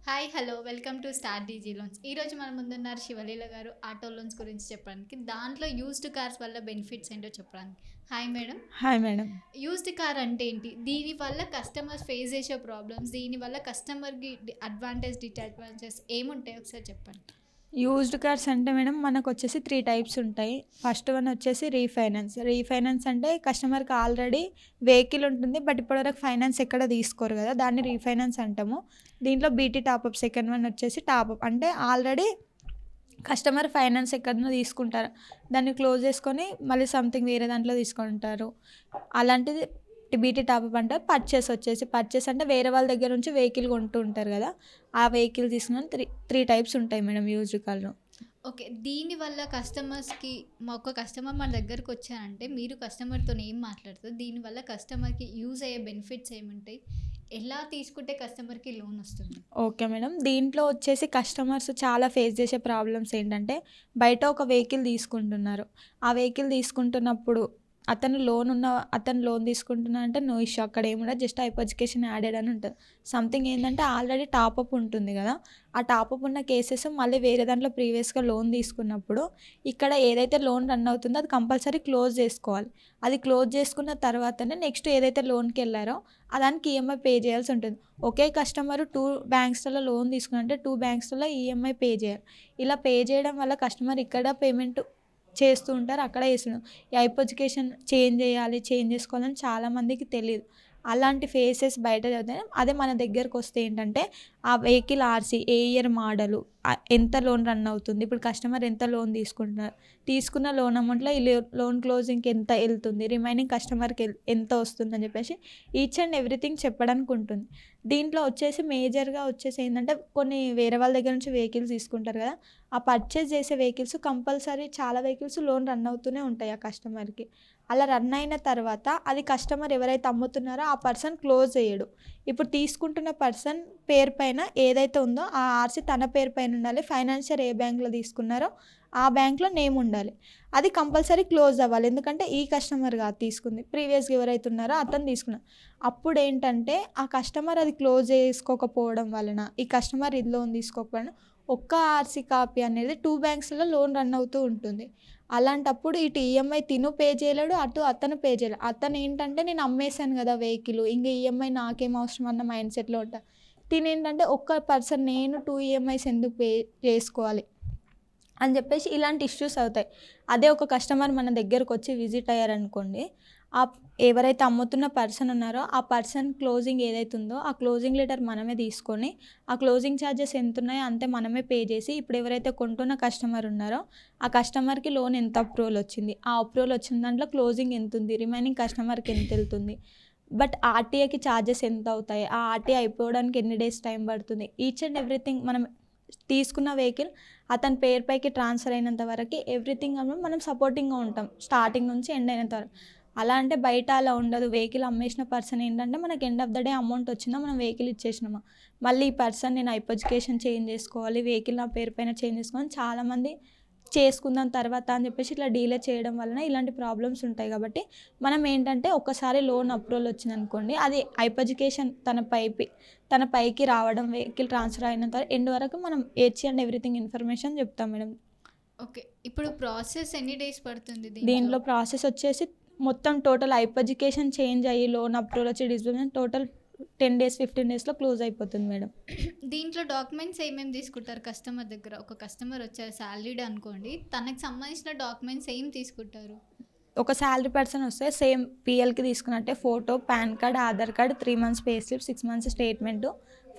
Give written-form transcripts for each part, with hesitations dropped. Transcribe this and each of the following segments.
Hi hello welcome to star DG loans. ఈరోజు మన ముందున్నారు శివలీల గారు ఆటో లోన్స్ గురించి చెప్పడానికి, దాంట్లో యూజ్డ్ కార్స్ వల్ల బెనిఫిట్స్ ఏంటో చెప్పడానికి. Hi madam. Hi madam. Used car అంటే ఏంటి, దీనివల్ల కస్టమర్స్ ఫేస్ చేసే ప్రాబ్లమ్స్, దీనివల్ల కస్టమర్కి అడ్వాంటేజ్ డిసడ్వాంటేజెస్ ఏముంటాయి ఒకసారి చెప్పండి. యూజ్డ్ కార్స్ అంటే మేడం మనకు వచ్చేసి 3 టైప్స్ ఉంటాయి. ఫస్ట్ వన్ వచ్చేసి రీఫైనాన్స్ అంటే కస్టమర్కి ఆల్రెడీ వెహికల్ ఉంటుంది, బట్ ఇప్పటివరకు ఫైనాన్స్ ఎక్కడ తీసుకోరు కదా, దాన్ని రీఫైనాన్స్ అంటాము. దీంట్లో బీటీ టాపప్. సెకండ్ వన్ వచ్చేసి టాపప్ అంటే ఆల్రెడీ కస్టమర్ ఫైనాన్స్ ఎక్కడనో తీసుకుంటారు, దాన్ని క్లోజ్ చేసుకొని మళ్ళీ సంథింగ్ వేరే దాంట్లో తీసుకుంటారు. అలాంటిది బీటీ టాపప్ అంటే పర్చేస్ అంటే వేరే వాళ్ళ దగ్గర నుంచి వెహికల్ కొంటూ ఉంటారు కదా, ఆ వెహికల్ తీసుకుని త్రీ టైప్స్ ఉంటాయి మేడం యూజ్డ్ కార్లో. ఓకే, దీనివల్ల కస్టమర్స్కి ఒక కస్టమర్ మన దగ్గరకు వచ్చారంటే మీరు కస్టమర్తో ఏం మాట్లాడుతారు, దీనివల్ల కస్టమర్కి యూజ్ అయ్యే బెనిఫిట్స్ ఏముంటాయి, ఎలా తీసుకుంటే కస్టమర్కి లోన్ వస్తుంది? ఓకే మేడం, దీంట్లో వచ్చేసి కస్టమర్స్ చాలా ఫేస్ చేసే ప్రాబ్లమ్స్ ఏంటంటే, బయట ఒక వెహికల్ తీసుకుంటున్నారు, ఆ వెహికల్ తీసుకుంటున్నప్పుడు అతను లోన్ తీసుకుంటున్నా అంటే నో ఇష్యూ, అక్కడ ఏముండదు, జస్ట్ ఎడ్యుకేషన్ యాడెడ్ అని ఉంటుంది. సంథింగ్ ఏంటంటే ఆల్రెడీ టాపప్ ఉంటుంది కదా, ఆ టాపప్ ఉన్న కేసెస్ మళ్ళీ వేరే దాంట్లో ప్రీవియస్గా లోన్ తీసుకున్నప్పుడు ఇక్కడ ఏదైతే లోన్ రన్ అవుతుందో అది కంపల్సరీ క్లోజ్ చేసుకోవాలి. అది క్లోజ్ చేసుకున్న తర్వాతనే నెక్స్ట్ ఏదైతే లోన్కి వెళ్ళారో దానికి ఈఎంఐ పే చేయాల్సి ఉంటుంది. ఒకే కస్టమర్ 2 బ్యాంక్స్లలో లోన్ తీసుకున్నంటే 2 బ్యాంక్స్లలో ఈఎంఐ పే చేయాలి. ఇలా పే చేయడం వల్ల కస్టమర్ ఇక్కడ పేమెంట్ చేస్తూ ఉంటారు, అక్కడ వేస్తున్నాం. ఈ ఎడ్యుకేషన్ చేంజ్ చేసుకోవాలని చాలామందికి తెలియదు. అలాంటి ఫేసెస్ బయట చదివితే, అదే మన దగ్గరకు వస్తే ఏంటంటే ఆ వెహికల్ ఆర్సీ, ఏ ఇయర్ మోడలు, ఎంత లోన్ రన్ అవుతుంది, ఇప్పుడు కస్టమర్ ఎంత లోన్ తీసుకున్న లోన్ అమౌంట్లో ఈ లోన్ క్లోజింగ్కి ఎంత వెళ్తుంది, రిమైనింగ్ కస్టమర్కి ఎంత వస్తుందని చెప్పేసి ఈచ్ అండ్ ఎవ్రీథింగ్ చెప్పడానికి ఉంటుంది. దీంట్లో వచ్చేసి మేజర్గా వచ్చేసి ఏంటంటే కొన్ని వేరే వాళ్ళ దగ్గర నుంచి వెహికల్స్ తీసుకుంటారు కదా, ఆ పర్చేస్ చేసే వెహికల్స్ కంపల్సరీ చాలా వెహికల్స్ లోన్ రన్ అవుతూనే ఉంటాయి ఆ కస్టమర్కి. అలా రన్ అయిన తర్వాత అది కస్టమర్ ఎవరైతే అమ్ముతున్నారో ఆ పర్సన్ క్లోజ్ చేయడు. ఇప్పుడు తీసుకుంటున్న పర్సన్ పేరు పైన ఏదైతే ఉందో ఆ ఆర్సీ తన పేరు పైన ఉండాలి. ఫైనాన్షియర్ ఏ బ్యాంక్లో తీసుకున్నారో ఆ బ్యాంక్లో నేమ్ ఉండాలి. అది కంపల్సరీ క్లోజ్ అవ్వాలి, ఎందుకంటే ఈ కస్టమర్ కాదు తీసుకుంది, ప్రీవియస్గా ఎవరైతే ఉన్నారో అతను తీసుకున్నారు. అప్పుడు ఏంటంటే ఆ కస్టమర్ అది క్లోజ్ చేసుకోకపోవడం వలన, ఈ కస్టమర్ ఇది లోన్ తీసుకోకపోవడం, ఒక్క ఆర్సీ కాపీ అనేది 2 బ్యాంక్స్లో లోన్ రన్ అవుతూ ఉంటుంది. అలాంటప్పుడు ఇటు ఈఎంఐ తిను పే చేయలేడు, అటు అతను పే చేయలేడు. అతను ఏంటంటే నేను అమ్మేశాను కదా వెహికల్, ఇంకా ఈఎంఐ నాకేం అవసరం అన్న మైండ్ సెట్లో ఉంటా. తినేంటంటే ఒక్క పర్సన్ నేను 2 ఈఎంఐస్ ఎందుకు పే చేసుకోవాలి అని చెప్పేసి ఇలాంటి ఇష్యూస్ అవుతాయి. అదే ఒక కస్టమర్ మన దగ్గరకు వచ్చి విజిట్ అయ్యారనుకోండి, ఎవరైతే అమ్ముతున్న పర్సన్ ఉన్నారో ఆ పర్సన్ క్లోజింగ్ ఏదైతే ఉందో ఆ క్లోజింగ్ లెటర్ మనమే తీసుకొని, ఆ క్లోజింగ్ ఛార్జెస్ ఎంత ఉన్నాయో అంతే మనమే పే చేసి, ఇప్పుడు ఎవరైతే కొంటున్న కస్టమర్ ఉన్నారో ఆ కస్టమర్కి లోన్ ఎంత అప్రూవల్ వచ్చింది, ఆ అప్రూవల్ వచ్చిన దాంట్లో క్లోజింగ్ ఎంత ఉంది, రిమైనింగ్ కస్టమర్కి ఎంత వెళ్తుంది, బట్ ఆర్టీఐకి ఛార్జెస్ ఎంత అవుతాయి, ఆ ఆర్టీఐ అయిపోవడానికి ఎన్ని డేస్ టైం పడుతుంది, ఈచ్ అండ్ ఎవ్రీథింగ్ మనం తీసుకున్న వెహికల్ అతని పేరు పైకి ట్రాన్స్ఫర్ అయినంత వరకు ఎవ్రీథింగ్ మనం సపోర్టింగ్గా ఉంటాం స్టార్టింగ్ నుంచి ఎండ్ అయినంత వరకు. అలా అంటే బయట అలా ఉండదు. వెహికల్ అమ్మేసిన పర్సన్ ఏంటంటే మనకి end of the day amount వచ్చిందా, మనం వెహికల్ ఇచ్చేసినామా, మళ్ళీ ఈ పర్సన్ నేను ఎడ్యుకేషన్ చేంజ్ చేసుకోవాలి, వెహికల్ నా పేరు పైన చేంజ్ చేసుకోవాలి, చాలామంది చేసుకుందాం తర్వాత అని చెప్పేసి ఇట్లా డీలే చేయడం వలన ఇలాంటి ప్రాబ్లమ్స్ ఉంటాయి. కాబట్టి మనం ఏంటంటే ఒకసారి లోన్ అప్రూవల్ వచ్చిందనుకోండి, అది ఎడ్యుకేషన్ తన పైకి రావడం, వెహికల్ ట్రాన్స్ఫర్ అయినంత ఎండ్ వరకు మనం ఈచ్ అండ్ ఎవ్రీథింగ్ ఇన్ఫర్మేషన్ చెప్తాం మేడం. ఓకే, ఇప్పుడు ప్రాసెస్ ఎన్ని డేస్ పడుతుంది దీంట్లో ప్రాసెస్ వచ్చేసి మొత్తం టోటల్ ఎడ్యుకేషన్ చేంజ్ అయ్యి లోన్ అప్రూవల్ వచ్చి డిస్బర్స్మెంట్ టోటల్ 10 days 15 daysలో క్లోజ్ అయిపోతుంది మేడం. దీంట్లో డాక్యుమెంట్స్ ఏమేమి తీసుకుంటారు కస్టమర్ దగ్గర? ఒక కస్టమర్ వచ్చారు సాలరీడ్ అనుకోండి, తనకు సంబంధించిన డాక్యుమెంట్స్ ఏం తీసుకుంటారు? ఒక శాలరీ పర్సన్ వస్తే సేమ్ పిఎల్కి తీసుకున్నట్టే photo, PAN card, Aadhaar card, 3 months pay slip, 6 months statement,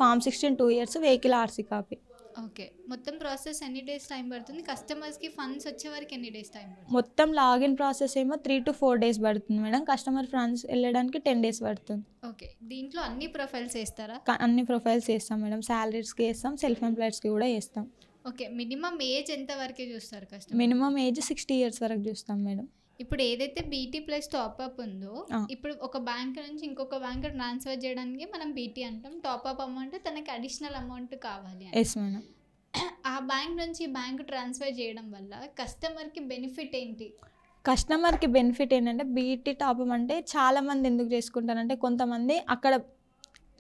form 16 2 years, vehicle RC copy. Okay, మొత్తం ప్రాసెస్ ఎన్ని డేస్ టైం పడుతుంది? కస్టమర్స్కి ఫండ్స్ వచ్చే వరకు ఎన్ని డేస్ టైం పడుతుంది? మొత్తం లాగిన్ ప్రాసెస్ ఏమో 3 to 4 days పడుతుంది మేడం. కస్టమర్ ఫండ్స్ వెళ్ళడానికి 10 days పడుతుంది. ఓకే, దీంట్లో అన్ని ప్రొఫైల్స్ వేస్తారా? అన్ని ప్రొఫైల్స్ వేస్తాం మేడం. శాలరీస్కి వేస్తాం, సెల్ఫ్ ఎంప్లాయిడ్స్కి కూడా వేస్తాం. ఓకే, మినిమం ఏజ్ ఎంత వరకే చూస్తారు కస్టమర్? మినిమం ఏజ్ 60 years వరకు చూస్తాం మేడం. ఇప్పుడు ఏదైతే బీటీ ప్లస్ టాప్అప్ ఉందో, ఇప్పుడు ఒక బ్యాంక్ నుంచి ఇంకొక బ్యాంక్ ట్రాన్స్ఫర్ చేయడానికి మనం బీటీ అంటాం, టాప్అప్ అమౌంట్ తనకి అడిషనల్ అమౌంట్ కావాలి. Yes madam. ఆ బ్యాంక్ నుంచి బ్యాంక్ ట్రాన్స్ఫర్ చేయడం వల్ల కస్టమర్కి బెనిఫిట్ ఏంటి? కస్టమర్కి బెనిఫిట్ ఏంటంటే బీటీ టాప్అప్ అంటే చాలామంది ఎందుకు చేసుకుంటారంటే, కొంతమంది అక్కడ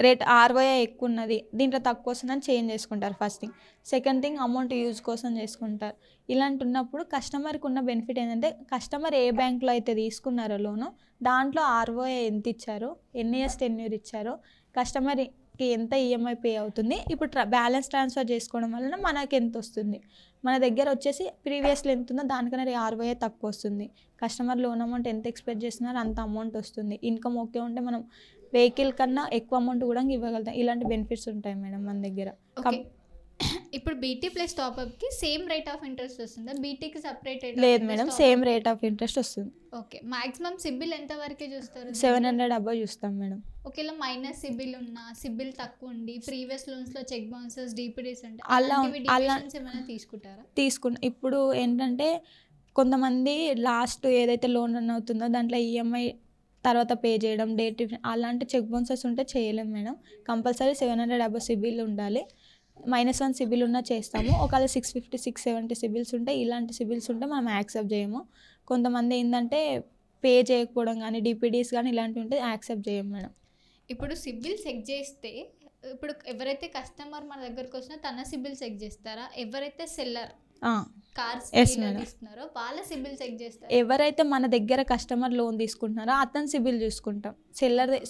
రేట్ ఆర్ఓఐ ఎక్కువ ఉన్నది, దీంట్లో తక్కువ వస్తుందని చేంజ్ చేసుకుంటారు first thing. Second thing amount use కోసం చేసుకుంటారు. ఇలాంటి ఉన్నప్పుడు కస్టమర్కి ఉన్న బెనిఫిట్ ఏంటంటే కస్టమర్ ఏ బ్యాంక్లో అయితే తీసుకున్నారో లోను దాంట్లో ఆర్ఓఐ ఎంత ఇచ్చారో, ఎన్ని ఇయర్స్ టెన్యూర్ ఇచ్చారో, కస్టమర్కి ఎంత ఈఎంఐ పే అవుతుంది, ఇప్పుడు బ్యాలెన్స్ ట్రాన్స్ఫర్ చేసుకోవడం వలన మనకి ఎంత వస్తుంది, మన దగ్గర వచ్చేసి ప్రీవియస్లో ఎంత ఉందో దానికన్నా ఆర్ఓఐ తక్కువ వస్తుంది. కస్టమర్ లోన్ అమౌంట్ ఎంత ఎక్స్పెక్ట్ చేస్తున్నారో అంత అమౌంట్ వస్తుంది. ఇన్కమ్ ఓకే ఉంటే మనం వెహికల్ కన్నా ఎక్కువ అమౌంట్ కూడా ఇవ్వగలుగుతాం. ఇలాంటి బెనిఫిట్స్ ఉంటాయి మేడం మన దగ్గర. ఓకే, ఇప్పుడు బీటీ ప్లస్ టాప్అప్కి సేమ్ రేట్ ఆఫ్ ఇంట్రెస్ట్ వస్తుందా? బీటీకి సపరేట్ లేదు madam, same rate of interest వస్తుంది. ఓకే, మాక్సిమం సిబిల్ ఎంత వరకే చూస్తారు? 700 అబౌవ్ చూస్తాం మేడం. ఒకవేళ మైనస్ సిబిల్ ఉన్నా, సిబిల్ తక్కువ ఉండి ప్రీవియస్ లోన్స్లో చెక్ బౌన్సెస్, డిపిడీస్ అంటే అలా ఏమైనా తీసుకుంటారా? ఇప్పుడు ఏంటంటే కొంతమంది లాస్ట్ ఏదైతే లోన్ రన్ అవుతుందో దాంట్లో ఈఎంఐ తర్వాత పే చేయడం, డేట్ అలాంటి చెక్ బౌన్సెస్ ఉంటే చేయలేము మేడం. కంపల్సరీ 700 అబౌవ్ సిబిల్ ఉండాలి. -1 సిబిల్ ఉన్నా చేస్తాము. ఒకవేళ 650, 670 సిబిల్స్ ఉంటే, ఇలాంటి సిబిల్స్ ఉంటే మనం యాక్సెప్ట్ చేయము. కొంతమంది ఏంటంటే పే చేయకపోవడం కానీ, డిపిడీస్ కానీ ఇలాంటివి ఉంటే యాక్సెప్ట్ చేయము మేడం. ఇప్పుడు సిబిల్ చెక్ చేస్తే, ఇప్పుడు ఎవరైతే కస్టమర్ మన దగ్గరకు వచ్చినా తన సిబిల్ చెక్ చేస్తారా? ఎవరైతే సెల్లర్ కార్స్ ఇస్తున్నారో వాళ్ళ సిబిల్ చెక్ చేస్తారు? ఎవరైతే మన దగ్గర కస్టమర్ లోన్ తీసుకుంటున్నారో అతను సిబిల్ చూసుకుంటాం.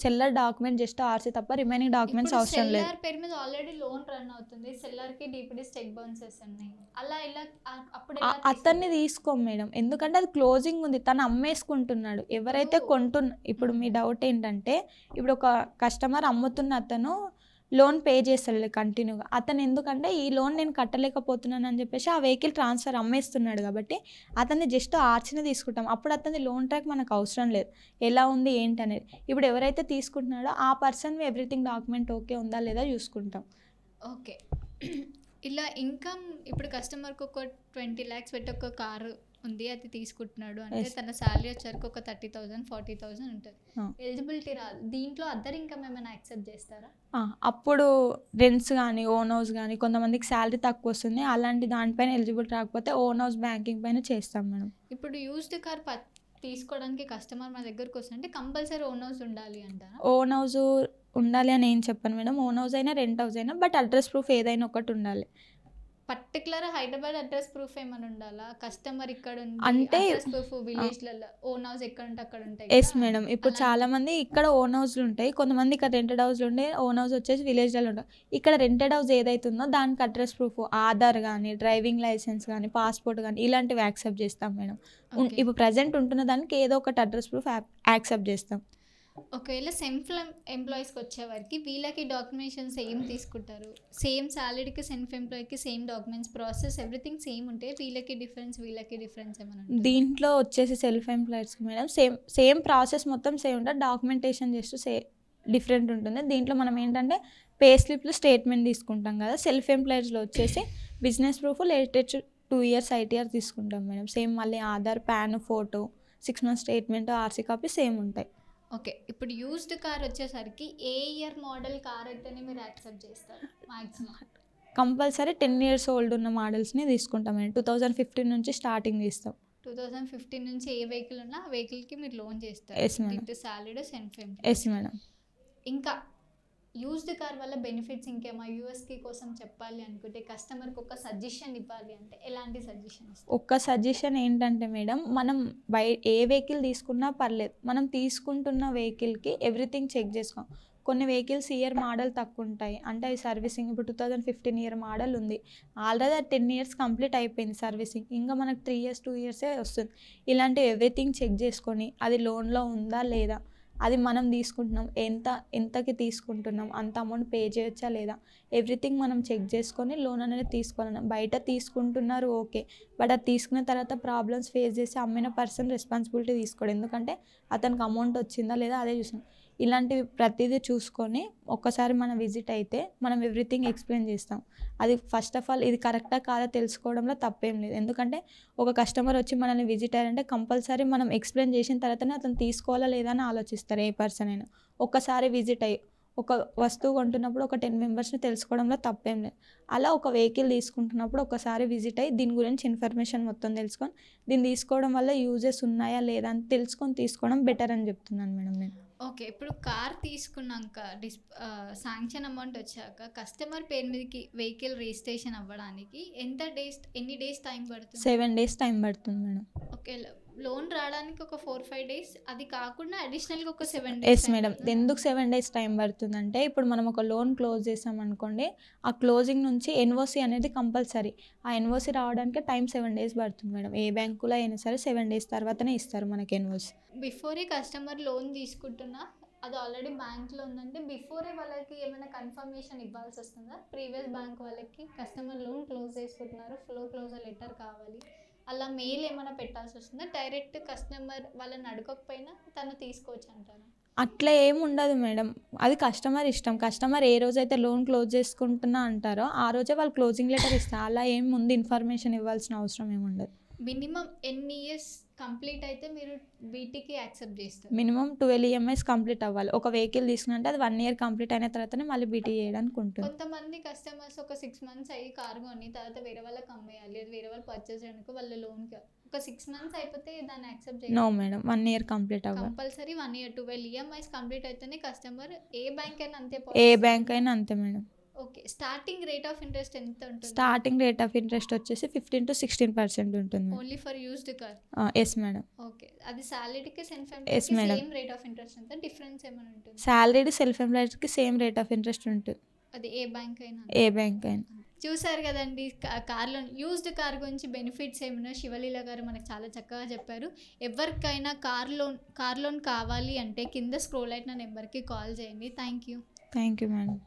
సెల్లర్ డాక్యుమెంట్ జస్ట్ ఆర్సీ తప్ప రిమైనింగ్ డాక్యుమెంట్స్ అవసరం లేదు. సెల్లర్ పేరు మీద ఆల్రెడీ లోన్ రన్ అవుతుంది, సెల్లర్ కి డిపిడీస్ చెక్ బౌన్సెస్ ఉన్నాయి, అలా ఇలా అప్పుడు అతన్ని తీసుకోం మేడం, ఎందుకంటే అది క్లోజింగ్ ఉంది, తను అమ్మేసుకుంటున్నాడు. ఎవరైతే ఇప్పుడు మీ డౌట్ ఏంటంటే, ఇప్పుడు ఒక కస్టమర్ అమ్ముతున్న అతను లోన్ పే చేస్తాడు కంటిన్యూగా. అతను ఎందుకంటే ఈ లోన్ నేను కట్టలేకపోతున్నాను అని చెప్పేసి ఆ వెహికల్ ట్రాన్స్ఫర్ అమ్మేస్తున్నాడు కాబట్టి అతన్ని జస్ట్ ఆర్సీని తీసుకుంటాం. అప్పుడు అతని లోన్ ట్రాక్ మనకు అవసరం లేదు, ఎలా ఉంది ఏంటి అనేది. ఇప్పుడు ఎవరైతే తీసుకుంటున్నాడో ఆ పర్సన్ ఎవ్రీథింగ్ డాక్యుమెంట్ ఓకే ఉందా లేదా చూసుకుంటాం. ఓకే, ఇలా ఇన్కమ్ ఇప్పుడు కస్టమర్కి ఒక 20 lakhs పెట్టి ఒక కారు ఉంది, అది తీసుకుంటున్నాడు అంటే తన శాలరీ వచ్చరికి ఒక 30,000, 40,000 ఉంటుంది, ఎలిజిబిలిటీ రాదు. దీంట్లో అదర్ ఇన్కమ్ ఏమైనా యాక్సెప్ట్ చేస్తారా? అప్పుడు రెంట్స్ కానీ, ఓన్ హౌస్ కానీ, కొంతమందికి శాలరీ తక్కువ వస్తుంది, అలాంటి దానిపైన ఎలిజిబిలిటీ రాకపోతే ఓన్ హౌస్ బ్యాంకింగ్ పైన చేస్తాం మేడం. ఇప్పుడు యూజ్డ్ కార్ తీసుకోవడానికి కస్టమర్ మన దగ్గరకు వస్తుంటే కంపల్సరీ ఓన్ హౌస్ ఉండాలి అంటారా? ఓన్ హౌస్ ఉండాలి అని ఏం చెప్పను మేడం, ఓన్ హౌస్ అయినా రెంట్ హౌస్ అయినా, బట్ అడ్రస్ ప్రూఫ్ ఏదైనా ఒకటి ఉండాలి. పర్టికులర్ హైదరాబాద్ అడ్రస్ ప్రూఫ్ ఏమైనా ఉండాలా? కస్టమర్ ఇక్కడ అంటే ప్రూఫ్ విలేజ్లలో ఓన్ హౌస్ ఎక్కడ ఉంటే అక్కడ ఉంటాయి. ఎస్ మేడం, ఇప్పుడు చాలా మంది ఇక్కడ ఓన్ హౌస్లు ఉంటాయి, కొంతమంది ఇక్కడ రెంటెడ్ హౌస్లు ఉండే, ఓన్ హౌస్ వచ్చేసి విలేజ్లలో ఉంటాయి. ఇక్కడ రెంటెడ్ హౌస్ ఏదైతుందో దానికి అడ్రస్ ప్రూఫ్, ఆధార్ కానీ, డ్రైవింగ్ లైసెన్స్ కానీ, పాస్పోర్ట్ కానీ ఇలాంటివి యాక్సెప్ట్ చేస్తాం మేడం. ఇప్పుడు ప్రజెంట్ ఉంటున్న దానికి ఏదో ఒకటి అడ్రస్ ప్రూఫ్ యాక్సెప్ట్ చేస్తాం. ఒకవేళ సెల్ఫ్ ఎంప్లాయీస్కి వచ్చేవారికి వీళ్ళకి డాక్యుమెంటేషన్స్ ఏం తీసుకుంటారు? సేమ్ శాలరీకి సెల్ఫ్ ఎంప్లాయీకి same documents process everything same ఉంటే వీళ్ళకి డిఫరెన్స్ ఏమైనా? దీంట్లో వచ్చేసి సెల్ఫ్ ఎంప్లాయీస్కి మేడం సేమ్ ప్రాసెస్ మొత్తం సేమ్ ఉంటుంది, డాక్యుమెంటేషన్ జస్ట్ డిఫరెంట్ ఉంటుంది. దీంట్లో మనం ఏంటంటే పే స్లిప్లు, స్టేట్మెంట్ తీసుకుంటాం కదా. సెల్ఫ్ ఎంప్లాయీస్లో వచ్చేసి business proof, latest 2 years ITR తీసుకుంటాం మేడం. సేమ్ మళ్ళీ Aadhaar, pan, photo, 6 months statement, RC copy same ఉంటాయి. ఓకే, ఇప్పుడు యూజ్డ్ కార్ వచ్చేసరికి ఏ ఇయర్ మోడల్ కార్ అయితేనే మీరు యాక్సెప్ట్ చేస్తారు? మ్యాక్సిమం కంపల్సరీ 10 years ఓల్డ్ ఉన్న మోడల్స్ని తీసుకుంటాం మేడం. 2015 నుంచి స్టార్టింగ్ తీస్తాం. 2015 నుంచి ఏ వెహికల్ ఉన్నా ఆ వెహికల్కి మీరు లోన్ చేస్తారు? Yes madam. With salary, self employee. Yes madam. ఇంకా యూజ్డ్ కార్ వల్ల బెనిఫిట్స్ ఇంకేమో యూఎస్కి కోసం చెప్పాలి అనుకుంటే, కస్టమర్కి ఒక సజెషన్ ఇవ్వాలి అంటే ఎలాంటి సజెషన్? ఒక్క సజెషన్ ఏంటంటే మేడం, మనం ఏ వెహికల్ తీసుకున్నా పర్లేదు, మనం తీసుకుంటున్న వెహికల్కి ఎవ్రీథింగ్ చెక్ చేసుకోం. కొన్ని వెహికల్స్ ఇయర్ మోడల్ తక్కువ ఉంటాయి, అంటే అవి సర్వీసింగ్ ఇప్పుడు 2015 year మోడల్ ఉంది, ఆల్రెడీ 10 years కంప్లీట్ అయిపోయింది సర్వీసింగ్, ఇంకా మనకు 3 years 2 years వస్తుంది. ఇలాంటివి ఎవ్రీథింగ్ చెక్ చేసుకొని అది లోన్లో ఉందా లేదా, అది మనం తీసుకుంటున్నాం ఎంతకి తీసుకుంటున్నాం, అంత అమౌంట్ పే చేయొచ్చా లేదా, ఎవ్రీథింగ్ మనం చెక్ చేసుకొని లోన్ అనేది తీసుకోవాలి. బయట తీసుకుంటున్నారు ఓకే, బట్ అది తీసుకున్న తర్వాత ప్రాబ్లమ్స్ ఫేస్ చేసి అమ్మిన పర్సన్ రెస్పాన్సిబిలిటీ తీసుకోడు, ఎందుకంటే అతనికి అమౌంట్ వచ్చిందా లేదా అదే చూసాం. ఇలాంటివి ప్రతిదీ చూసుకొని ఒక్కసారి మనం విజిట్ అయితే మనం ఎవ్రీథింగ్ ఎక్స్ప్లెయిన్ చేస్తాం. అది ఫస్ట్ ఆఫ్ ఆల్ ఇది కరెక్టా కాదా తెలుసుకోవడంలో తప్పేం లేదు, ఎందుకంటే ఒక కస్టమర్ వచ్చి మనల్ని విజిట్ అయ్యారంటే కంపల్సరీ మనం ఎక్స్ప్లెయిన్ చేసిన తర్వాతనే అతను తీసుకోవాలా లేదా అని ఆలోచిస్తారు ఏ పర్సన్ అయినా. ఒక్కసారి విజిట్ అయ్యి ఒక వస్తువు కొంటున్నప్పుడు ఒక 10 members తెలుసుకోవడంలో తప్పేం లేదు. అలా ఒక వెహికల్ తీసుకుంటున్నప్పుడు ఒకసారి విజిట్ అయ్యి దీని గురించి ఇన్ఫర్మేషన్ మొత్తం తెలుసుకొని దీన్ని తీసుకోవడం వల్ల యూజెస్ ఉన్నాయా లేదా అని తెలుసుకొని తీసుకోవడం బెటర్ అని చెప్తున్నాను మేడం నేను. ఓకే. ఇప్పుడు కార్ తీసుకున్నాక శాంక్షన్ అమౌంట్ వచ్చాక కస్టమర్ పేరు మీదకి వెహికల్ రిజిస్ట్రేషన్ అవ్వడానికి ఎన్ని డేస్ టైం పడుతుంది? 7 డేస్ టైం పడుతుంది మేడం. ఓకే. లోన్ రావడానికి ఒక 4, 5 డేస్, అది కాకుండా అడిషనల్‌గా ఒక 7 ఎస్ డేస్ టైం మేడం. పడుతుందా? ఎందుకు 7 డేస్ టైం పడుతుందంటే, ఇప్పుడు మనం ఒక లోన్ క్లోజ్ చేసామనుకోండి, ఆ క్లోజింగ్ నుంచి ఎన్ఓసి అనేది కంపల్సరీ. ఆ ఎన్ఓసి రావడానికి టైం 7 డేస్ పడుతుంది మేడం. ఏ బ్యాంకులో అయినా సరే 7 డేస్ తర్వాతనే ఇస్తారు మనకి ఎన్ఓసి. బిఫోరే కస్టమర్ లోన్ తీసుకుంటున్నా, అది ఆల్రెడీ బ్యాంక్‌లో ఉందంటే బిఫోరే వాళ్ళకి ఏమైనా కన్ఫర్మేషన్ ఇవ్వాల్సి వస్తుందా? ప్రీవియస్ బ్యాంక్ వాళ్ళకి కస్టమర్ లోన్ క్లోజ్ చేసుకుంటున్నారు, క్లోజర్ లెటర్ కావాలి, అలా మెయిల్ ఏమైనా పెట్టాల్సి వస్తుందా? డైరెక్ట్ కస్టమర్ వాళ్ళని అడగకపోయినా తను తీసుకోవచ్చు అంటారా? అట్లా ఏమి ఉండదు మేడం. అది కస్టమర్ ఇష్టం. కస్టమర్ ఏ రోజైతే లోన్ క్లోజ్ చేసుకుంటున్నా అంటారో, ఆ రోజే వాళ్ళు క్లోజింగ్ లెటర్ ఇస్తారు. అలా ఏం ముందు ఇన్ఫర్మేషన్ ఇవ్వాల్సిన అవసరం ఏమి ఉండదు. మినిమం ఎన్ని ఇయర్స్ కంప్లీట్ అయితే మీరు బీటీకి యాక్సెప్ట్ చేస్తారు? మినిమం 12 ఈఎంఐస్ కంప్లీట్ అవ్వాలి. ఒక వెహికల్ తీసుకున్నంటే అది 1 ఇయర్ కంప్లీట్ అయిన తర్వాతనే మళ్ళీ బీటీ చేయడానికి ఉంటుంది. కొంతమంది కస్టమర్స్ ఒక 6 మంత్స్ అయ్యి కార్ కొని తర్వాత వేరే వాళ్ళకి అమ్మేయాలి, అది వేరే వాళ్ళు పర్చేస్ చేయడానికి వాళ్ళ లోన్కి ఒక 6 మంత్స్ అయిపోతే దాన్ని యాక్సెప్ట్ నో చేయాలి? మేడం, 1 ఇయర్ కంప్లీట్ అవ్వాలి. కంపల్సరీ 1 ఇయర్ 12 ఈఎంఐస్ కంప్లీట్ అయితేనే కస్టమర్ ఏ బ్యాంక్ అయినా అంతే ఏ policy బ్యాంక్ ఉంటుందా? అయినా అంతే madam. Okay. Starting rate of interest ఎంత ఉంటుంది? స్టార్టింగ్ రేట్ ఆఫ్ ఇంట్రెస్ట్ వచ్చేసి 15 to 16% ఉంటుంది madam. Only for used car? Yes madam. Okay. అది సాలరీకి సెల్ఫ్ Yes, ఎంప్లాయ్‌కి madam. Same rate of interest ఎంత? డిఫరెన్స్ ఏమైనా ఉంటుంది? శాలరీడ్ సెల్ఫ్ ఎంప్లాయిడ్కి సేమ్ రేట్ ఆఫ్ ఇంట్రెస్ట్ ఉంటుంది. అది ఏ బ్యాంక్ అయినా? ఏ బ్యాంక్ అయినా. చూసారు కదండి, కార్ లోన్, యూజ్డ్ కార్ గురించి బెనిఫిట్స్ ఏమైనా శివలీల గారు మనకు చాలా చక్కగా చెప్పారు. ఎవరికైనా కార్ లోన్ కావాలి అంటే కింద స్క్రోల్ అయిన నెంబర్కి కాల్ చేయండి. Thank you. Thank you madam.